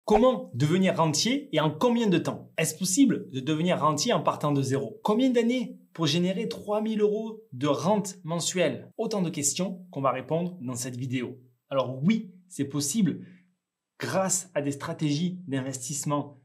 Comment devenir rentier et en combien de temps? Est-ce possible de devenir rentier en partant de zéro? Combien d'années pour générer 3000 € de rente mensuelle? Autant de questions qu'on va répondre dans cette vidéo. Alors oui, c'est possible grâce à des stratégies d'investissement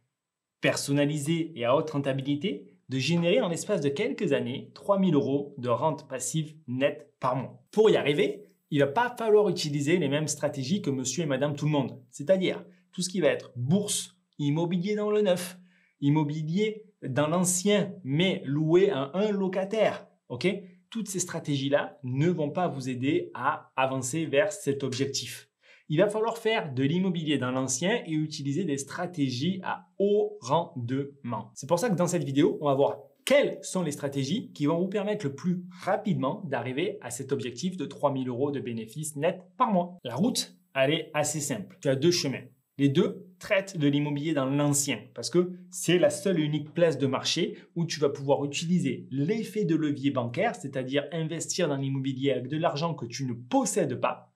personnalisées et à haute rentabilité de générer en l'espace de quelques années 3000 € de rente passive nette par mois. Pour y arriver, il ne va pas falloir utiliser les mêmes stratégies que monsieur et madame tout le monde. C'est-à-dire tout ce qui va être bourse, immobilier dans le neuf, immobilier dans l'ancien, mais loué à un locataire. Ok? Toutes ces stratégies-là ne vont pas vous aider à avancer vers cet objectif. Il va falloir faire de l'immobilier dans l'ancien et utiliser des stratégies à haut rendement. C'est pour ça que dans cette vidéo, on va voir quelles sont les stratégies qui vont vous permettre le plus rapidement d'arriver à cet objectif de 3000 € de bénéfices nets par mois. La route, elle est assez simple. Tu as deux chemins. Les deux traitent de l'immobilier dans l'ancien parce que c'est la seule et unique place de marché où tu vas pouvoir utiliser l'effet de levier bancaire, c'est-à-dire investir dans l'immobilier avec de l'argent que tu ne possèdes pas,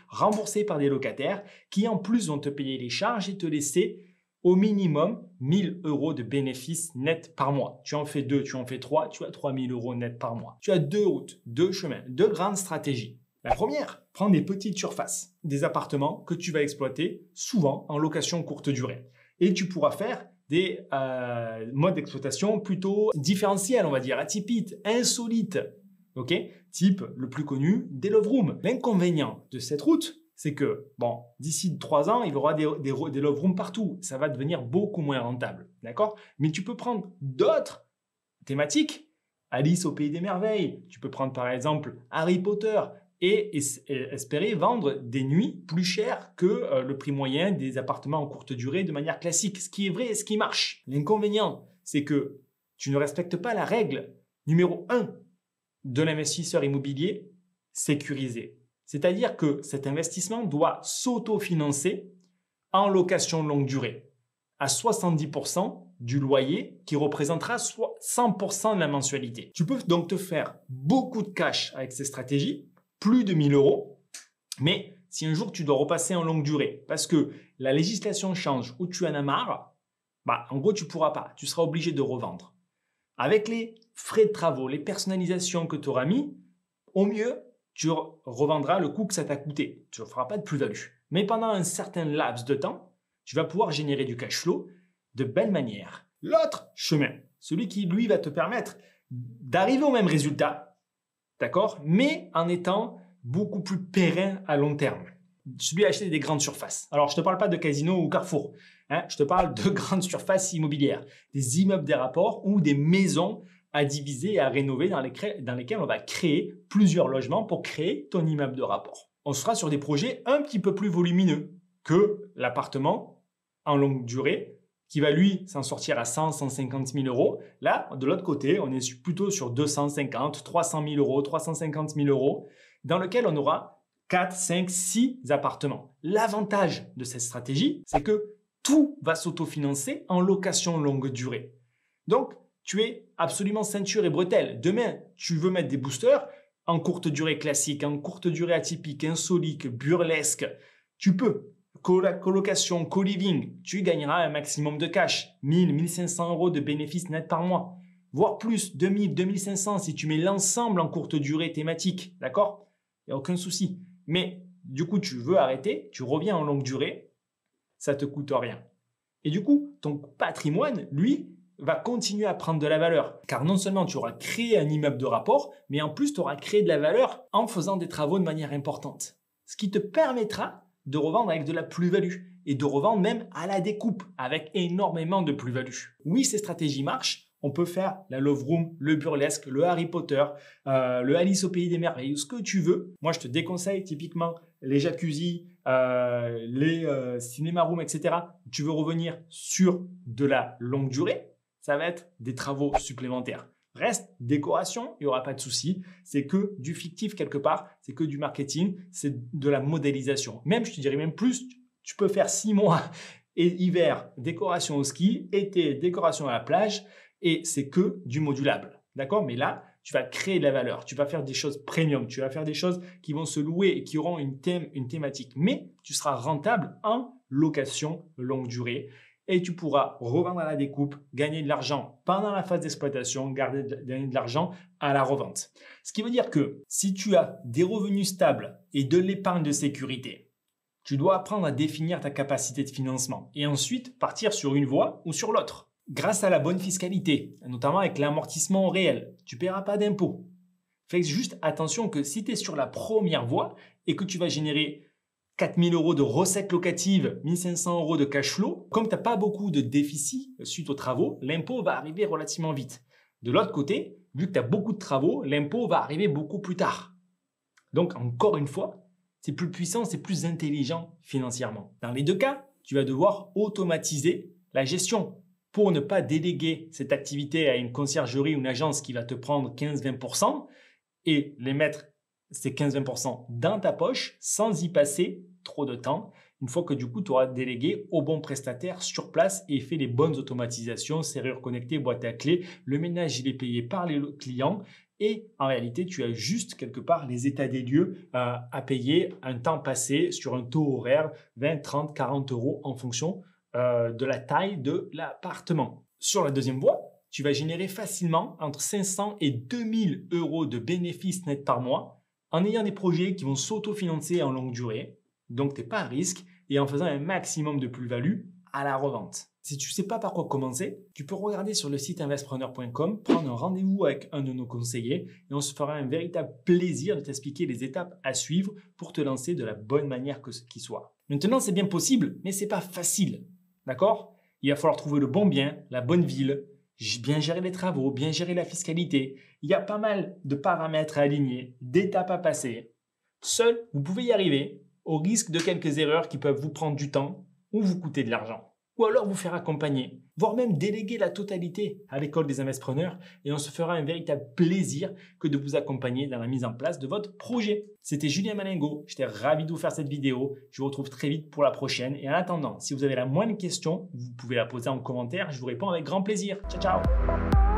remboursé par des locataires qui en plus vont te payer les charges et te laisser au minimum 1000 € de bénéfices nets par mois. Tu en fais deux, tu en fais trois, tu as 3000 € nets par mois. Tu as deux routes, deux chemins, deux grandes stratégies. La première, prends des petites surfaces, des appartements que tu vas exploiter souvent en location courte durée. Et tu pourras faire des modes d'exploitation plutôt différentiels, on va dire, atypiques, insolites. Type le plus connu, des love rooms. L'inconvénient de cette route, c'est que, d'ici 3 ans, il y aura des love rooms partout. Ça va devenir beaucoup moins rentable, d'accord? Mais tu peux prendre d'autres thématiques. Alice au Pays des Merveilles. Tu peux prendre par exemple Harry Potter et espérer vendre des nuits plus chères que le prix moyen des appartements en courte durée de manière classique. Ce qui est vrai et ce qui marche. L'inconvénient, c'est que tu ne respectes pas la règle numéro 1 de l'investisseur immobilier sécurisé. C'est-à-dire que cet investissement doit s'autofinancer en location longue durée à 70% du loyer qui représentera 100% de la mensualité. Tu peux donc te faire beaucoup de cash avec ces stratégies, plus de 1000 €, mais si un jour tu dois repasser en longue durée parce que la législation change ou tu en as marre, en gros tu ne pourras pas, tu seras obligé de revendre. Avec les frais de travaux, les personnalisations que tu auras mis, au mieux, tu revendras le coût que ça t'a coûté. Tu ne feras pas de plus-value. Mais pendant un certain laps de temps, tu vas pouvoir générer du cash flow de belle manière. L'autre chemin, celui qui, lui, va te permettre d'arriver au même résultat, d'accord, mais en étant beaucoup plus pérenne à long terme. Celui à acheter des grandes surfaces. Alors, je ne te parle pas de Casino ou Carrefour. Je te parle de grandes surfaces immobilières, des immeubles des rapports ou des maisons à diviser et à rénover dans lesquels on va créer plusieurs logements pour créer ton immeuble de rapport. On sera sur des projets un petit peu plus volumineux que l'appartement en longue durée qui va lui s'en sortir à 100 150 000 €. Là, de l'autre côté, on est plutôt sur 250 300 000 €, 350 000 € dans lequel on aura 4, 5, 6 appartements. L'avantage de cette stratégie, c'est que tout va s'autofinancer en location longue durée. Donc, tu es absolument ceinture et bretelle. Demain, tu veux mettre des boosters en courte durée classique, en courte durée atypique, insolite, burlesque. Tu peux. Colocation, co-living, tu gagneras un maximum de cash. 1000, 1500 € de bénéfices nets par mois. Voire plus, 2000, 2500 si tu mets l'ensemble en courte durée thématique. D'accord? Il n'y a aucun souci. Mais du coup, tu veux arrêter, tu reviens en longue durée, ça ne te coûte rien. Et du coup, ton patrimoine, lui, va continuer à prendre de la valeur. Car non seulement tu auras créé un immeuble de rapport, mais en plus tu auras créé de la valeur en faisant des travaux de manière importante. Ce qui te permettra de revendre avec de la plus-value et de revendre même à la découpe avec énormément de plus-value. Oui, ces stratégies marchent. On peut faire la Love Room, le burlesque, le Harry Potter, le Alice au Pays des Merveilles, ce que tu veux. Moi, je te déconseille typiquement les jacuzzi, les cinéma rooms, etc. Tu veux revenir sur de la longue durée, ça va être des travaux supplémentaires. Reste décoration, il n'y aura pas de souci. C'est que du fictif quelque part, c'est que du marketing, c'est de la modélisation. Même, je te dirais même plus, tu peux faire 6 mois et hiver, décoration au ski, été, décoration à la plage et c'est que du modulable. D'accord? Mais là, tu vas créer de la valeur, tu vas faire des choses premium, tu vas faire des choses qui vont se louer et qui auront une thématique. Mais tu seras rentable en location longue durée. Et tu pourras revendre à la découpe, gagner de l'argent pendant la phase d'exploitation, gagner de l'argent à la revente. Ce qui veut dire que si tu as des revenus stables et de l'épargne de sécurité, tu dois apprendre à définir ta capacité de financement et ensuite partir sur une voie ou sur l'autre. Grâce à la bonne fiscalité, notamment avec l'amortissement réel, tu ne paieras pas d'impôts. Fais juste attention que si tu es sur la première voie et que tu vas générer 4 000 € de recettes locatives, 1 500 € de cash flow, comme tu n'as pas beaucoup de déficit suite aux travaux, l'impôt va arriver relativement vite. De l'autre côté, vu que tu as beaucoup de travaux, l'impôt va arriver beaucoup plus tard. Donc encore une fois, c'est plus puissant, c'est plus intelligent financièrement. Dans les deux cas, tu vas devoir automatiser la gestion pour ne pas déléguer cette activité à une conciergerie ou une agence qui va te prendre 15-20% et les mettre ces 15-20% dans ta poche sans y passer trop de temps. Une fois que du coup, tu auras délégué au bon prestataire sur place et fait les bonnes automatisations, serrure connectée, boîte à clés, le ménage il est payé par les clients et en réalité, tu as juste quelque part les états des lieux à payer un temps passé sur un taux horaire 20, 30, 40 € en fonction de la taille de l'appartement. Sur la deuxième voie, tu vas générer facilement entre 500 et 2000 € de bénéfices nets par mois en ayant des projets qui vont s'autofinancer en longue durée, donc tu n'es pas à risque, et en faisant un maximum de plus-value à la revente. Si tu ne sais pas par quoi commencer, tu peux regarder sur le site investpreneur.com, prendre un rendez-vous avec un de nos conseillers et on se fera un véritable plaisir de t'expliquer les étapes à suivre pour te lancer de la bonne manière qui soit. Maintenant, c'est bien possible, mais ce n'est pas facile. D'accord ? Il va falloir trouver le bon bien, la bonne ville, bien gérer les travaux, bien gérer la fiscalité. Il y a pas mal de paramètres à aligner, d'étapes à passer. Seul, vous pouvez y arriver au risque de quelques erreurs qui peuvent vous prendre du temps ou vous coûter de l'argent. Ou alors vous faire accompagner, voire même déléguer la totalité à l'école des investisseurs et on se fera un véritable plaisir que de vous accompagner dans la mise en place de votre projet. C'était Julien Malingo, j'étais ravi de vous faire cette vidéo. Je vous retrouve très vite pour la prochaine et en attendant, si vous avez la moindre question, vous pouvez la poser en commentaire, je vous réponds avec grand plaisir. Ciao, ciao!